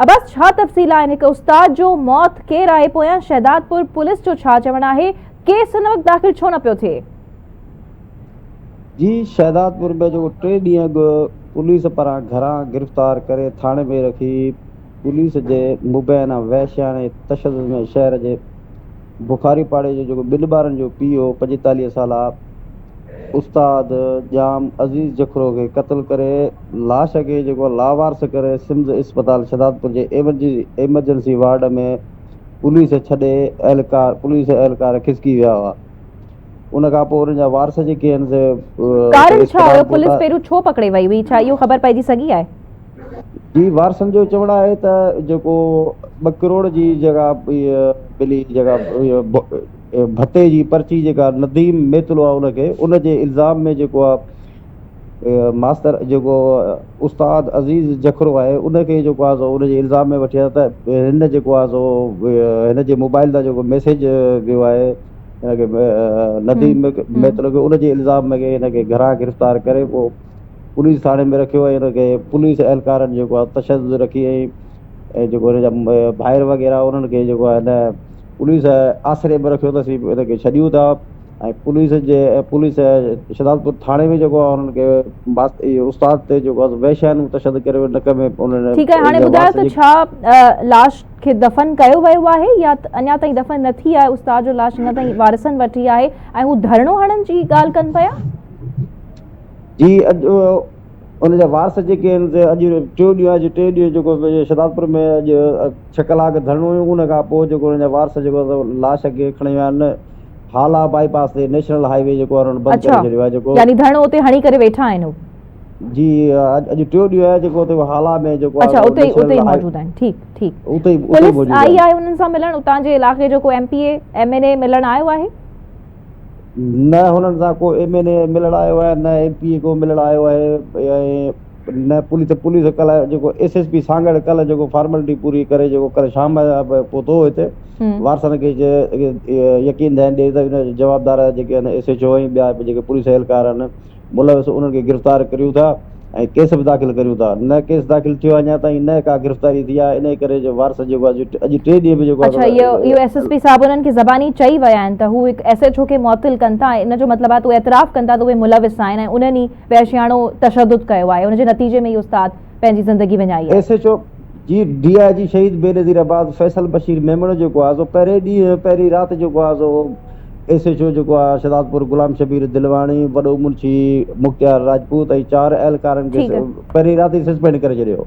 अबस छा तफ़सील आहिनि। हिकु उस्ताद जो मौत केरु आहे? पोयां शहदादपुर पुलिस जो छा चवणु आहे? केस हिन वक़्तु दाख़िल छो न पियो थिए? जी, शहदादपुर में जो 3 ॾींहं अॻु पुलिस पारां घरां गिरफ़्तार करे थाणे में रखी पुलिस जे मुबैना वहशियाने तशद्दुद में शहर जे बुखारी पाड़े जो जेको 2 ॿारनि जो पीउ हो 45 साला उस्ताद जाम अज़ीज़ जखरो खे क़त्ल करे लाश खे जेको लावारस करे सिम्स अस्पताल शहदादपुर जे एमरजेंसी वार्ड में पुलिस छॾे पुलिस एहलकार खिसकी विया हुआ। उन खां पोइ उन्हनि जा वारस जेके आहिनि कारण छा हुयो? पुलिस पहिरियों छो पकड़े वई हुई? छा इहो ख़बर पइजी सघी आहे? जी, वारसनि जो चवणु आहे त जेको 2 करोड़ जी जगह मिली जगह भत्ते जी पर्ची जेका नदीम मेतलो आहे उनखे उनजे इल्ज़ाम में जेको आहे मास्तर जेको उस्ताद अज़ीज़ जखरो आहे उनखे जेको आहे सो उनजे इल्ज़ाम में वठी त हिन जेको आहे सो हिन जे मोबाइल तां जेको मैसेज वियो आहे हिनखे नदीम मेतलो खे उनजे इल्ज़ाम में हिनखे घरां गिरफ़्तार करे पोइ पुलिस थाणे में रखियो ऐं हिनखे पुलिस एहलकारनि जेको आहे तशद्दुद रखी ऐं जेको हिन जा भाइर वग़ैरह उन्हनि खे जेको आहे हिन पुलिस आसिरे में रखियो अथसीं हिनखे छॾियूं था ऐं पुलिस शहदादपुर थाणे में जेको आहे उन्हनि खे उस्ताद ते जेको आहे वहशियानो तशद्दुद करे नक में उन्हनि। ठीकु आहे, हाणे ॿुधायो त छा लाश खे दफ़न कयो वियो आहे या अञा ताईं दफ़न न थी आहे? उस्ताद जो लाश अञा ताईं वारसनि वठी आहे ऐं हू धरणो हणण जी ॻाल्हि कनि पिया? जी, अॼु उनजा वारस जेके आहिनि अॼु 3 ॾींहं जेको शहदादपुर में अॼु 6 कलाक धरणो हुयो। उन खां पोइ जेको उनजा वारस जेको लाश खे खणी विया आहिनि हाला बाईपास ते नेशनल हाईवे जेको आहे बंदि करे छॾियो आहे। जेको यानी धरणो उते हणी करे वेठा आहिनि? जी, अॼु 3 ॾींहं आहे जेको उते हाला में जेको अच्छा उते ही मौजूद आहिनि। ठीकु पुलिस आई आहे उन्हनि सां मिलण? उतां जे इलाइक़े जो को एमपीए एमएनए मिलण आयो आहे? न, हुननि सां को एमएनए मिलण आयो आहे, न एमपीए को मिलण आयो आहे ऐं न पुलिस कल्ह जेको एसएसपी सांगड़ कल्ह जेको फॉर्मेलिटी पूरी करे जेको कल्ह शाम पहुतो हिते वारसनि खे यकीन ॾिए त हिन जवाबदार जेके आहिनि एसएचओ ऐं ॿिया जेके पुलिस एहलकार आहिनि मुलविस उन्हनि खे गिरफ़्तार करियूं था ऐं केस बि दाख़िल करियूं था। न केस दाख़िल थियो अञा ताईं, न का गिरफ़्तारी थी आहे। इन करे जो वारस जेको आहे अॼु 3 ॾींहं बि जेको अच्छा इहो एसएसपी साहब उन्हनि खे ज़बानी चई विया आहिनि त हू हिकु एसएचओ खे मुअत्तिल कनि था? इन जो मतिलबु आहे त उहे एतिराफ़ कनि था त उहे मुलविस आहिनि ऐं उन्हनि ई वहशियानो तशद्दुद कयो आहे, उनजे नतीजे में इहो उस्ताद पंहिंजी ज़िंदगी विञाई आहे। एसएचओ जी डीआईजी शहीद बेनज़ीर अब्बास फैसल बशीर मेमण जेको आहे सो पहिरीं राति जेको आहे सो एसएचओ जेको आहे शहदादपुर गुलाम शबीर दिलवाणी, वॾो मुंशी मुख्तियार राजपूत ऐं 4 एहलकारनि खे पहिरीं राति सस्पेंड करे छॾियो।